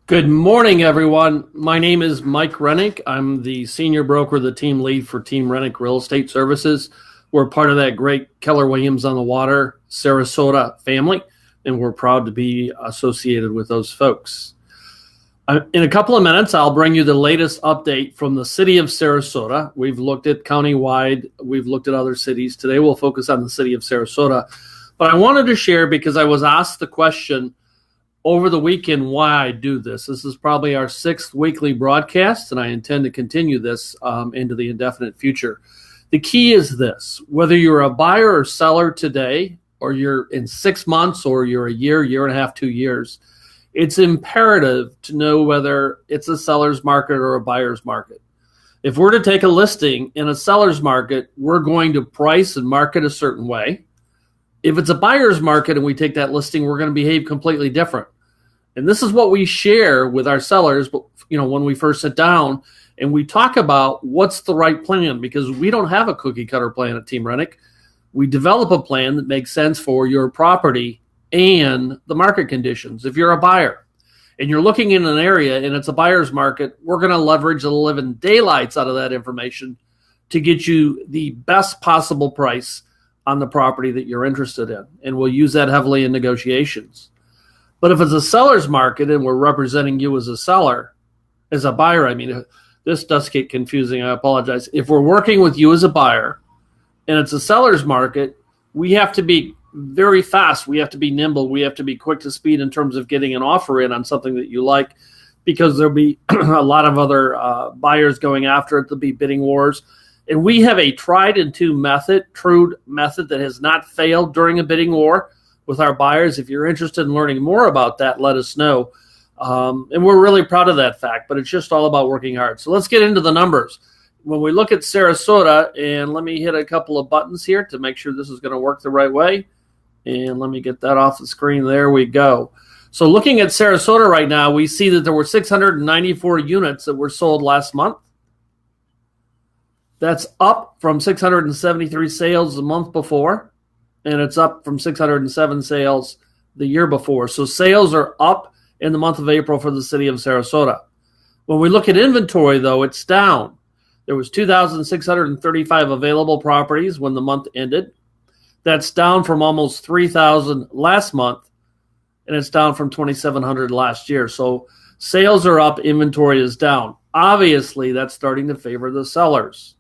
Good morning, everyone. My name is Mike Rennick. I'm the senior broker, the team lead for Team Rennick Real Estate Services. We're part of that great Keller Williams on the Water, Sarasota family, and we're proud to be associated with those folks. In a couple of minutes, I'll bring you the latest update from the city of Sarasota. We've looked at countywide. We've looked at other cities. Today, we'll focus on the city of Sarasota. But I wanted to share because I was asked the question over the weekend why I do this. This is probably our 6th weekly broadcast, and I intend to continue this into the indefinite future. The key is this: whether you're a buyer or seller today, or you're in 6 months, or you're a year and a half, 2 years, it's imperative to know whether it's a seller's market or a buyer's market. If we're to take a listing in a seller's market, we're going to price and market a certain way. If it's a buyer's market and we take that listing, we're going to behave completely different. And this is what we share with our sellers, but when we first sit down and we talk about what's the right plan, because we don't have a cookie cutter plan at Team Rennick. We develop a plan that makes sense for your property and the market conditions. If you're a buyer and you're looking in an area and it's a buyer's market, we're going to leverage the living daylights out of that information to get you the best possible price on the property that you're interested in. And we'll use that heavily in negotiations. But if it's a seller's market and we're representing you as a seller, as a buyer, this does get confusing. I apologize. If we're working with you as a buyer and it's a seller's market, we have to be very fast. We have to be nimble. We have to be quick to speed in terms of getting an offer in on something that you like, because there'll be a lot of other buyers going after it. There'll be bidding wars. And we have a tried and true method that has not failed during a bidding war with our buyers. If you're interested in learning more about that, let us know. And we're really proud of that fact, but it's just all about working hard. So let's get into the numbers. When we look at Sarasota, and let me hit a couple of buttons here to make sure this is going to work the right way. And let me get that off the screen. There we go. So looking at Sarasota right now, we see that there were 694 units that were sold last month. That's up from 673 sales the month before, and it's up from 607 sales the year before. So sales are up in the month of April for the city of Sarasota. When we look at inventory, though, it's down. There was 2,635 available properties when the month ended. That's down from almost 3,000 last month, and it's down from 2,700 last year. So sales are up, inventory is down. Obviously, that's starting to favor the sellers.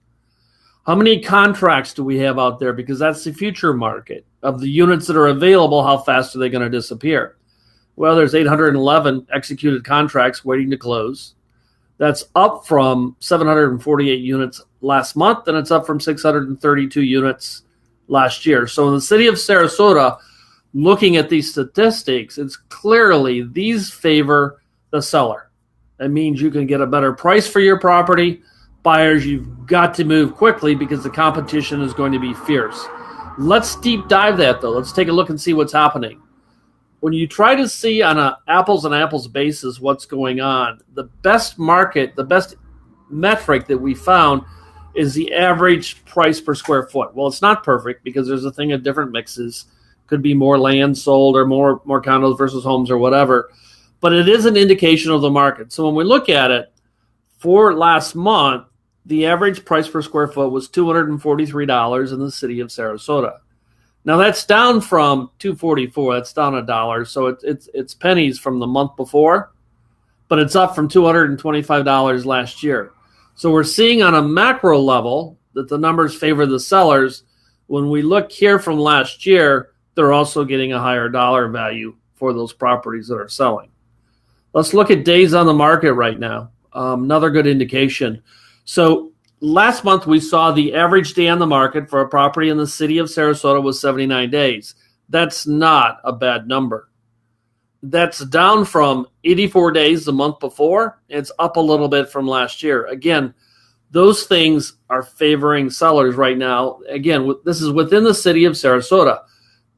How many contracts do we have out there? Because that's the future market of the units that are available. How fast are they going to disappear? Well, there's 811 executed contracts waiting to close. That's up from 748 units last month, and it's up from 632 units last year. So in the city of Sarasota, looking at these statistics, it's clearly these favor the seller. That means you can get a better price for your property. Buyers, you've got to move quickly because the competition is going to be fierce. Let's deep dive that, though. Let's take a look and see what's happening. When you try to see on an apples and apples basis what's going on, the best market, the best metric that we found is the average price per square foot. Well, it's not perfect because there's a thing of different mixes. Could be more land sold or more condos versus homes or whatever. But it is an indication of the market. So when we look at it, for last month, the average price per square foot was $243 in the city of Sarasota. Now that's down from $244. That's down $1. So it's pennies from the month before, but it's up from $225 last year. So we're seeing on a macro level that the numbers favor the sellers. When we look here from last year, they're also getting a higher dollar value for those properties that are selling. Let's look at days on the market right now. Another good indication. So last month we saw the average day on the market for a property in the city of Sarasota was 79 days. That's not a bad number. That's down from 84 days the month before. It's up a little bit from last year. Again, those things are favoring sellers right now. Again, this is within the city of Sarasota.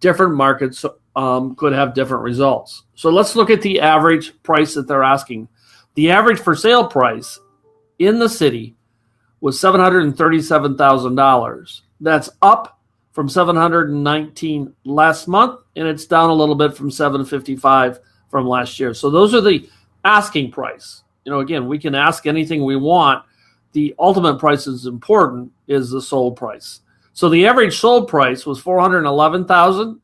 Different markets could have different results. So let's look at the average price that they're asking. The average for sale price in the city was $737,000. That's up from $719 last month, and it's down a little bit from $755 from last year. So those are the asking price. Again, we can ask anything we want. The ultimate price is important, is the sold price. So the average sold price was $411,000.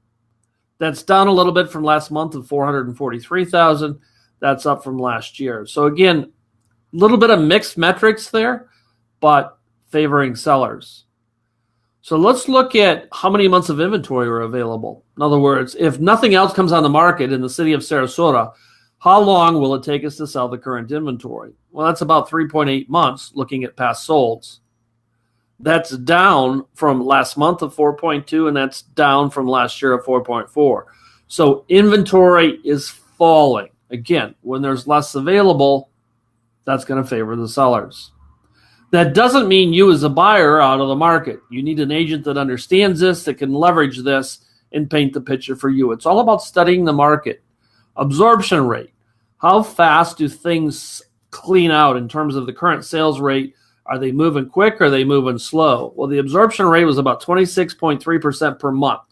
That's down a little bit from last month of $443,000. That's up from last year. So again, a little bit of mixed metrics there, but favoring sellers. So let's look at how many months of inventory are available. In other words, if nothing else comes on the market in the city of Sarasota, how long will it take us to sell the current inventory? Well, that's about 3.8 months looking at past solds. That's down from last month of 4.2, and that's down from last year of 4.4. So inventory is falling. Again, when there's less available, that's going to favor the sellers. That doesn't mean you as a buyer are out of the market. You need an agent that understands this, that can leverage this and paint the picture for you. It's all about studying the market. Absorption rate. How fast do things clean out in terms of the current sales rate? Are they moving quick or are they moving slow? Well, the absorption rate was about 26.3% per month.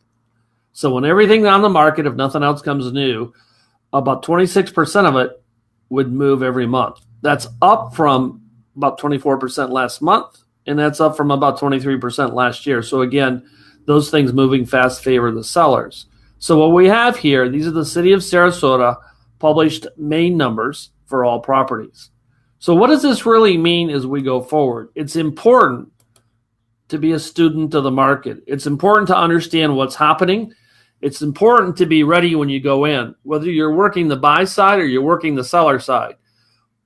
So when everything on the market, if nothing else comes new, about 26% of it would move every month. That's up from about 24% last month, and that's up from about 23% last year. So again, those things moving fast favor the sellers. So what we have here, these are the city of Sarasota published main numbers for all properties. So what does this really mean as we go forward? It's important to be a student of the market. It's important to understand what's happening. It's important to be ready when you go in, whether you're working the buy side or you're working the seller side.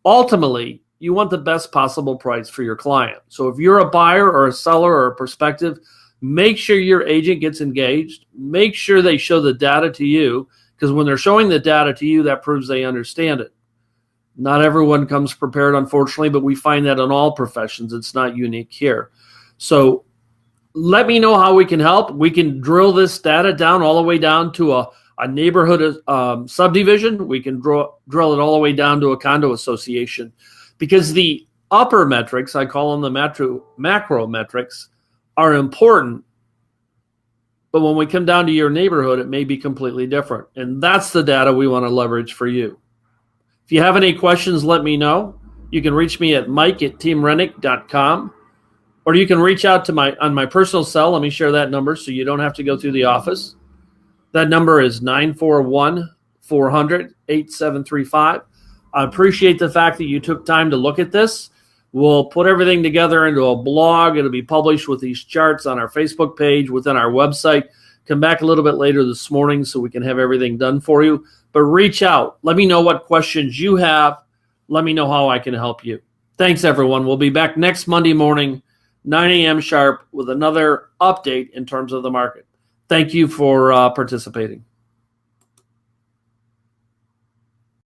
Ultimately, you want the best possible price for your client. So if you're a buyer or a seller or a prospective, make sure your agent gets engaged. Make sure they show the data to you, because when they're showing the data to you, that proves they understand it. Not everyone comes prepared, unfortunately, but we find that in all professions. It's not unique here. So let me know how we can help. We can drill this data down all the way down to a neighborhood subdivision. We can drill it all the way down to a condo association, because the upper metrics, I call them the macro metrics, are important. But when we come down to your neighborhood, it may be completely different. And that's the data we want to leverage for you. If you have any questions, let me know. You can reach me at mike@teamrennick.com, or you can reach out to on my personal cell. Let me share that number so you don't have to go through the office. That number is 941-400-8735. I appreciate the fact that you took time to look at this. We'll put everything together into a blog. It'll be published with these charts on our Facebook page, within our website. Come back a little bit later this morning so we can have everything done for you. But reach out. Let me know what questions you have. Let me know how I can help you. Thanks, everyone. We'll be back next Monday morning, 9 a.m. sharp, with another update in terms of the market. Thank you for participating.